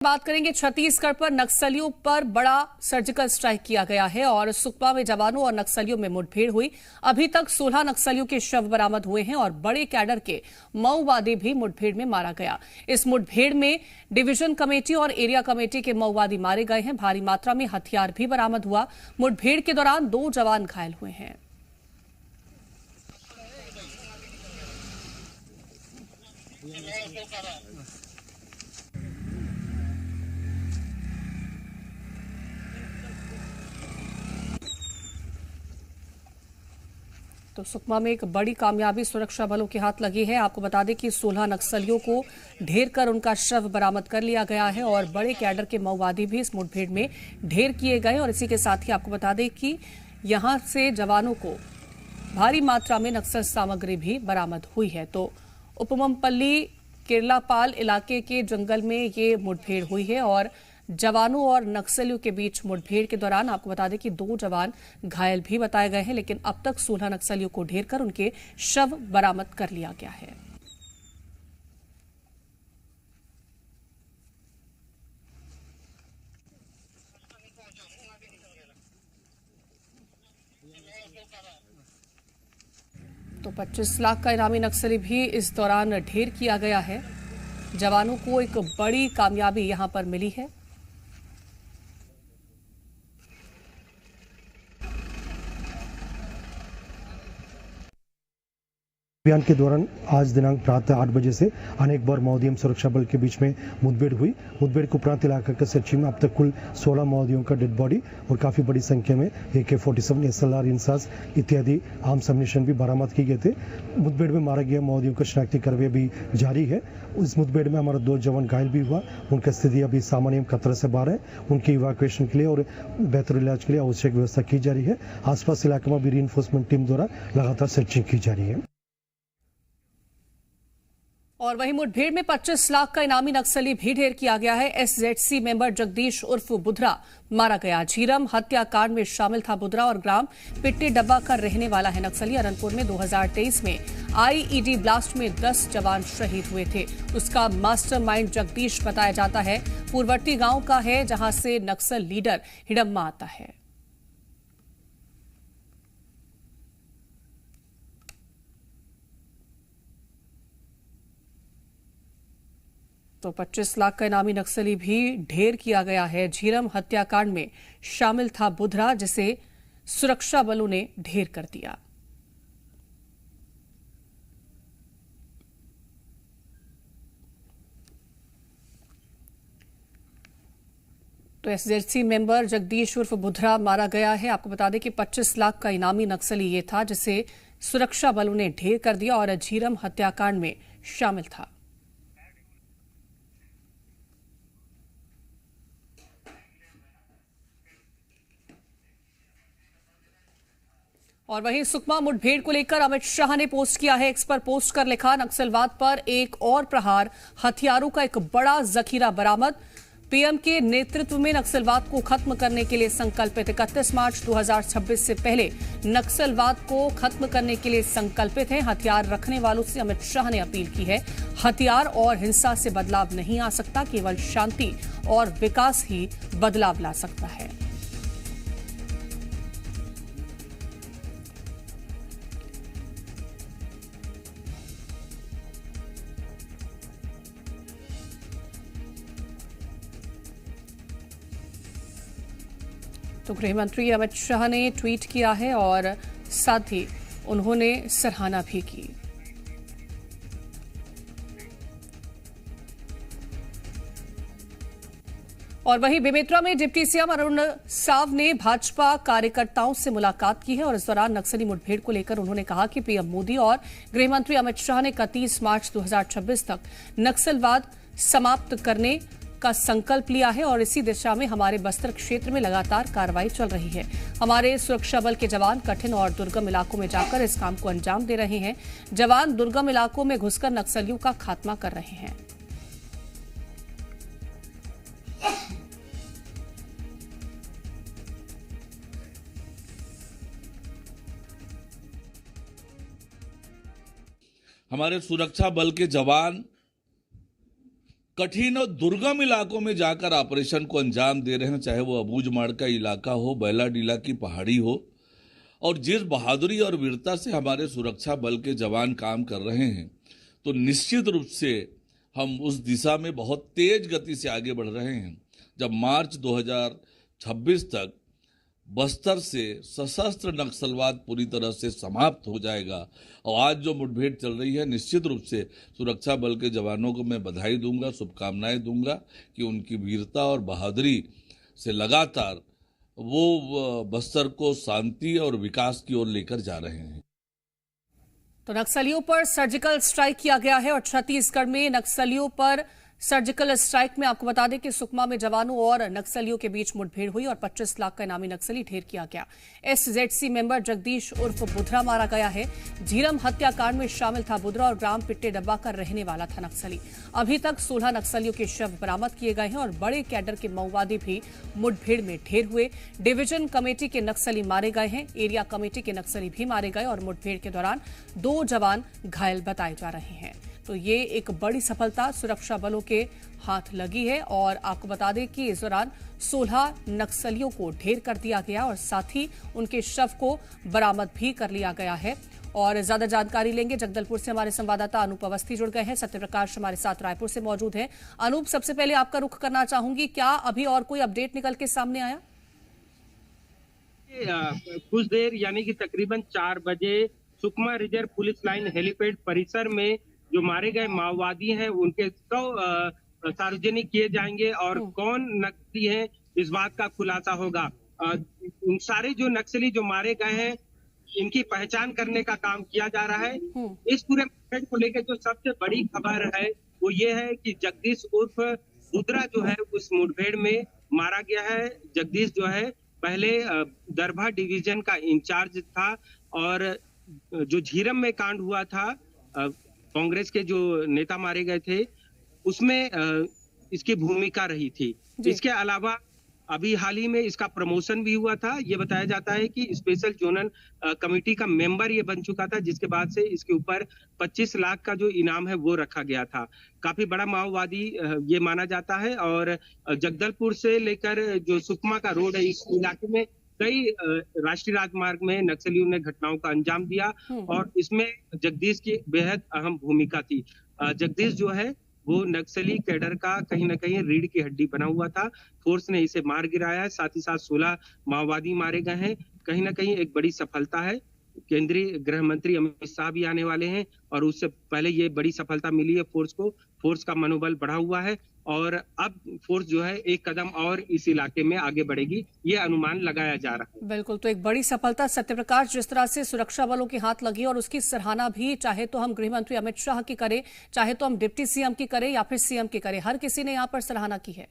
बात करेंगे छत्तीसगढ़ पर नक्सलियों पर बड़ा सर्जिकल स्ट्राइक किया गया है और सुकमा में जवानों और नक्सलियों में मुठभेड़ हुई। अभी तक 16 नक्सलियों के शव बरामद हुए हैं और बड़े कैडर के माओवादी भी मुठभेड़ में मारा गया। इस मुठभेड़ में डिवीजन कमेटी और एरिया कमेटी के माओवादी मारे गए हैं। भारी मात्रा में हथियार भी बरामद हुआ। मुठभेड़ के दौरान 2 जवान घायल हुए हैं। तो सुकमा में एक बड़ी कामयाबी सुरक्षा बलों के हाथ लगी है। आपको बता दें कि 16 नक्सलियों को ढेर कर उनका शव बरामद कर लिया गया है और बड़े कैडर के माओवादी भी इस मुठभेड़ में ढेर किए गए। और इसी के साथ ही आपको बता दें कि यहां से जवानों को भारी मात्रा में नक्सल सामग्री भी बरामद हुई है। तो उपमपल्ली केरलापाल इलाके के जंगल में ये मुठभेड़ हुई है और जवानों और नक्सलियों के बीच मुठभेड़ के दौरान आपको बता दें कि 2 जवान घायल भी बताए गए हैं, लेकिन अब तक 16 नक्सलियों को ढेर कर उनके शव बरामद कर लिया गया है। तो 25 लाख का इनामी नक्सली भी इस दौरान ढेर किया गया है। जवानों को एक बड़ी कामयाबी यहां पर मिली है। अभियान के दौरान आज दिनांक प्रातः 8 बजे से अनेक बार माओवादियों सुरक्षा बल के बीच में मुठभेड़ हुई। मुठभेड़ को प्रांत इलाका के सर्चिंग में अब तक कुल 16 माओवादियों का डेड बॉडी और काफी बड़ी संख्या में AK-47 SLR इंसास इत्यादि आर्म्स एम्युनिशन भी बरामद किए गए थे। मुठभेड़ में मारा गया माओवादियों का शनाख्ती कार्रवाई भी जारी है। इस मुठभेड़ में हमारा 2 जवान घायल भी हुआ। उनकी स्थिति अभी सामान्य खतरे से बाहर है। उनकी इवैक्यूएशन के लिए और बेहतर इलाज के लिए आवश्यक व्यवस्था की जा रही है। आसपास इलाके में भी रीइंफोर्समेंट टीम द्वारा लगातार सर्चिंग की जा रही है। और वहीं मुठभेड़ में 25 लाख का इनामी नक्सली भी ढेर किया गया है। SZC मेंबर जगदीश उर्फ बुधरा मारा गया। झीरम हत्याकांड में शामिल था बुधरा और ग्राम पिट्टी डब्बा का रहने वाला है नक्सली। अरनपुर में 2023 में IED ब्लास्ट में 10 जवान शहीद हुए थे। उसका मास्टरमाइंड जगदीश बताया जाता है। पूर्ववर्ती गांव का है जहां से नक्सल लीडर हिडम्मा आता है। तो 25 लाख का इनामी नक्सली भी ढेर किया गया है। झीरम हत्याकांड में शामिल था बुधरा, जिसे सुरक्षा बलों ने ढेर कर दिया। तो SZC मेंबर जगदीश उर्फ बुधरा मारा गया है। आपको बता दें कि 25 लाख का इनामी नक्सली ये था जिसे सुरक्षा बलों ने ढेर कर दिया और झीरम हत्याकांड में शामिल था। और वहीं सुकमा मुठभेड़ को लेकर अमित शाह ने पोस्ट किया है। एक्स पर पोस्ट कर लिखा, नक्सलवाद पर एक और प्रहार, हथियारों का एक बड़ा जखीरा बरामद। पीएम के नेतृत्व में नक्सलवाद को खत्म करने के लिए संकल्पित। 31 मार्च 2026 से पहले नक्सलवाद को खत्म करने के लिए संकल्पित हैं। हथियार रखने वालों से अमित शाह ने अपील की है, हथियार और हिंसा से बदलाव नहीं आ सकता, केवल शांति और विकास ही बदलाव ला सकता है। तो गृह मंत्री अमित शाह ने ट्वीट किया है और साथ ही उन्होंने सराहना भी की। और वहीं बेमेतरा में डिप्टी सीएम अरुण साव ने भाजपा कार्यकर्ताओं से मुलाकात की है और इस दौरान नक्सली मुठभेड़ को लेकर उन्होंने कहा कि पीएम मोदी और गृह मंत्री अमित शाह ने 31 मार्च 2026 तक नक्सलवाद समाप्त करने का संकल्प लिया है और इसी दिशा में हमारे बस्तर क्षेत्र में लगातार कार्रवाई चल रही है। हमारे सुरक्षा बल के जवान कठिन और दुर्गम इलाकों में जाकर इस काम को अंजाम दे रहे हैं। जवान दुर्गम इलाकों में घुसकर नक्सलियों का खात्मा कर रहे हैं। हमारे सुरक्षा बल के जवान कठिन और दुर्गम इलाकों में जाकर ऑपरेशन को अंजाम दे रहे हैं, चाहे वो अबूझमाड़ का इलाका हो, बैलाडीला की पहाड़ी हो। और जिस बहादुरी और वीरता से हमारे सुरक्षा बल के जवान काम कर रहे हैं, तो निश्चित रूप से हम उस दिशा में बहुत तेज गति से आगे बढ़ रहे हैं। जब मार्च 2026 तक बस्तर से सशस्त्र नक्सलवाद पूरी तरह से समाप्त हो जाएगा, और आज जो मुठभेड़ चल रही है, निश्चित रूप से सुरक्षा बल के जवानों को मैं बधाई दूंगा, शुभकामनाएं दूंगा कि उनकी वीरता और बहादुरी से लगातार वो बस्तर को शांति और विकास की ओर लेकर जा रहे हैं। तो नक्सलियों पर सर्जिकल स्ट्राइक किया गया है और छत्तीसगढ़ में नक्सलियों पर सर्जिकल स्ट्राइक में आपको बता दें कि सुकमा में जवानों और नक्सलियों के बीच मुठभेड़ हुई और 25 लाख का इनामी नक्सली ढेर किया गया। एसजेडसी मेंबर जगदीश उर्फ बुधरा मारा गया है। झीरम हत्याकांड में शामिल था बुधरा और ग्राम पिट्टे डब्बा का रहने वाला था नक्सली। अभी तक 16 नक्सलियों के शव बरामद किए गए हैं और बड़े कैडर के माओवादी भी मुठभेड़ में ढेर हुए। डिवीजन कमेटी के नक्सली मारे गए हैं, एरिया कमेटी के नक्सली भी मारे गए और मुठभेड़ के दौरान 2 जवान घायल बताए जा रहे हैं। तो ये एक बड़ी सफलता सुरक्षा बलों के हाथ लगी है और आपको बता दें कि इस दौरान 16 नक्सलियों को ढेर कर दिया गया और साथ ही उनके शव को बरामद भी कर लिया गया है। और ज्यादा जानकारी लेंगे, जगदलपुर से हमारे संवाददाता अनूप अवस्थी जुड़ गए हैं। सत्यप्रकाश हमारे साथ रायपुर से मौजूद है। अनूप, सबसे पहले आपका रुख करना चाहूंगी, क्या अभी और कोई अपडेट निकल के सामने आया? कुछ देर यानी कि तकरीबन 4 बजे Sukma reserve police line helipad परिसर में जो मारे गए माओवादी हैं उनके 100 सार्वजनिक किए जाएंगे और कौन नक्सली है इस बात का खुलासा होगा। उन सारे जो नक्सली जो मारे गए हैं इनकी पहचान करने का काम किया जा रहा है। इस पूरे मुठभेड़ को लेकर जो सबसे बड़ी खबर है वो ये है कि जगदीश उर्फ बुधरा जो है उस मुठभेड़ में मारा गया है। जगदीश जो है पहले दरभा डिवीजन का इंचार्ज था और जो झीरम में कांड हुआ था, कांग्रेस के जो नेता मारे गए थे उसमें इसकी भूमिका रही थी। इसके अलावा अभी हाल ही में इसका प्रमोशन भी हुआ था। ये बताया जाता है कि स्पेशल जोनल कमेटी का मेंबर ये बन चुका था, जिसके बाद से इसके ऊपर 25 लाख का जो इनाम है वो रखा गया था। काफी बड़ा माओवादी ये माना जाता है और जगदलपुर से लेकर जो सुकमा का रोड है इस इलाके में कई राष्ट्रीय राजमार्ग में नक्सलियों ने घटनाओं का अंजाम दिया और इसमें जगदीश की बेहद अहम भूमिका थी। जगदीश जो है वो नक्सली कैडर का कहीं ना कहीं रीढ़ की हड्डी बना हुआ था। फोर्स ने इसे मार गिराया है, साथ ही साथ 16 माओवादी मारे गए हैं। कहीं ना कहीं एक बड़ी सफलता है। केंद्रीय गृह मंत्री अमित शाह भी आने वाले हैं और उससे पहले ये बड़ी सफलता मिली है फोर्स को। फोर्स का मनोबल बढ़ा हुआ है और अब फोर्स जो है एक कदम और इस इलाके में आगे बढ़ेगी, ये अनुमान लगाया जा रहा है। बिल्कुल, तो एक बड़ी सफलता सत्यप्रकाश, जिस तरह से सुरक्षा बलों के हाथ लगी और उसकी सराहना भी चाहे तो हम गृह मंत्री अमित शाह की करें, चाहे तो हम डिप्टी सीएम की करें या फिर सीएम की करें, हर किसी ने यहाँ पर सराहना की है।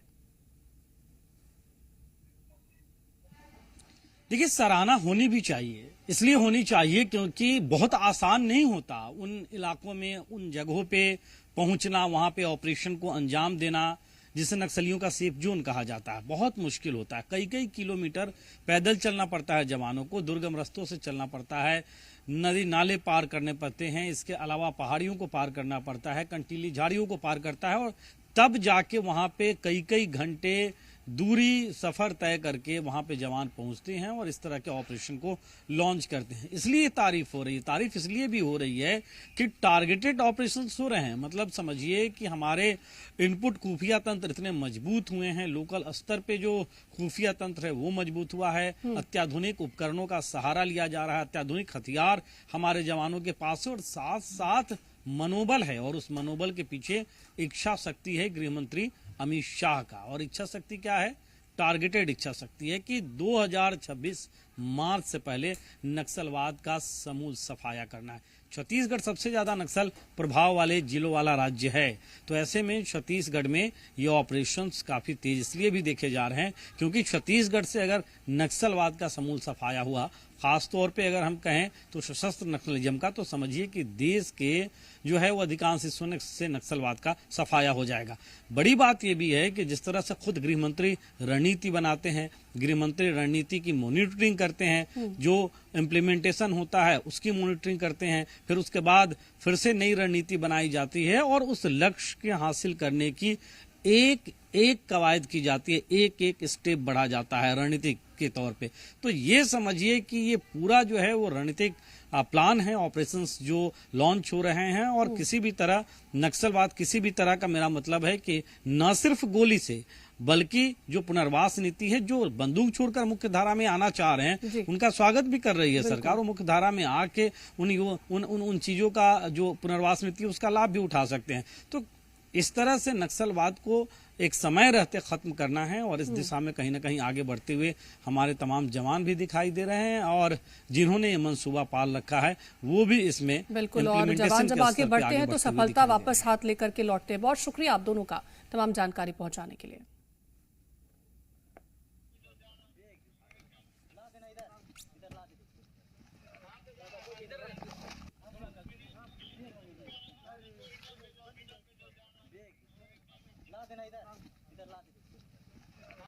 देखिए, सराहना होनी भी चाहिए, इसलिए होनी चाहिए क्योंकि बहुत आसान नहीं होता उन इलाकों में, उन जगहों पे पहुंचना, वहां पे ऑपरेशन को अंजाम देना, जिसे नक्सलियों का सेफ जोन कहा जाता है। बहुत मुश्किल होता है, कई कई किलोमीटर पैदल चलना पड़ता है जवानों को, दुर्गम रास्तों से चलना पड़ता है, नदी नाले पार करने पड़ते हैं, इसके अलावा पहाड़ियों को पार करना पड़ता है, कंटीली झाड़ियों को पार करता है और तब जाके वहां पे कई कई घंटे दूरी सफर तय करके वहां पे जवान पहुंचते हैं और इस तरह के ऑपरेशन को लॉन्च करते हैं। इसलिए तारीफ हो रही है। तारीफ इसलिए भी हो रही है कि टारगेटेड ऑपरेशंस हो रहे हैं। मतलब समझिए कि हमारे इनपुट खुफिया तंत्र इतने मजबूत हुए हैं, लोकल स्तर पे जो खुफिया तंत्र है वो मजबूत हुआ है, अत्याधुनिक उपकरणों का सहारा लिया जा रहा है, अत्याधुनिक हथियार हमारे जवानों के पास है और साथ साथ मनोबल है और उस मनोबल के पीछे इच्छा शक्ति है गृह मंत्री अमित शाह का। और इच्छा शक्ति क्या है? टारगेटेड इच्छा शक्ति है कि 2026 मार्च से पहले नक्सलवाद का समूल सफाया करना है। छत्तीसगढ़ सबसे ज्यादा नक्सल प्रभाव वाले जिलों वाला राज्य है, तो ऐसे में छत्तीसगढ़ में ये ऑपरेशंस काफी तेज इसलिए भी देखे जा रहे हैं क्योंकि छत्तीसगढ़ से अगर नक्सलवाद का समूल सफाया हुआ, खास तौर पे अगर हम कहें तो सशस्त्र नक्सलिज्म का, तो समझिए कि देश के जो है वो अधिकांश हिस्सों से नक्सलवाद का सफाया हो जाएगा। बड़ी बात यह भी है कि जिस तरह से खुद गृह मंत्री रणनीति बनाते हैं, गृह मंत्री रणनीति की मॉनिटरिंग करते हैं, जो इम्प्लीमेंटेशन होता है उसकी मॉनिटरिंग करते हैं, फिर उसके बाद फिर से नई रणनीति बनाई जाती है और उस लक्ष्य के हासिल करने की एक एक कवायद की जाती है, एक एक स्टेप बढ़ा जाता है रणनीतिक के तौर पे। तो ये समझिए कि ये पूरा जो है वो रणनीतिक प्लान है, ऑपरेशंस जो लॉन्च हो रहे हैं, और किसी भी तरह नक्सलवाद, किसी भी तरह का, मेरा मतलब है कि न सिर्फ गोली से बल्कि जो पुनर्वास नीति है, जो बंदूक छोड़कर मुख्य धारा में आना चाह रहे हैं उनका स्वागत भी कर रही है सरकार, और मुख्य धारा में आके उन चीजों का जो पुनर्वास नीति है उसका लाभ भी उठा सकते हैं। तो इस तरह से नक्सलवाद को एक समय रहते खत्म करना है, और इस दिशा में कहीं ना कहीं आगे बढ़ते हुए हमारे तमाम जवान भी दिखाई दे रहे हैं, और जिन्होंने ये मंसूबा पाल रखा है वो भी इसमें बिल्कुल। और जवान जब आगे बढ़ते हैं तो सफलता वापस हाथ लेकर के लौटते हैं। बहुत शुक्रिया आप दोनों का तमाम जानकारी पहुंचाने के लिए। देना इधर।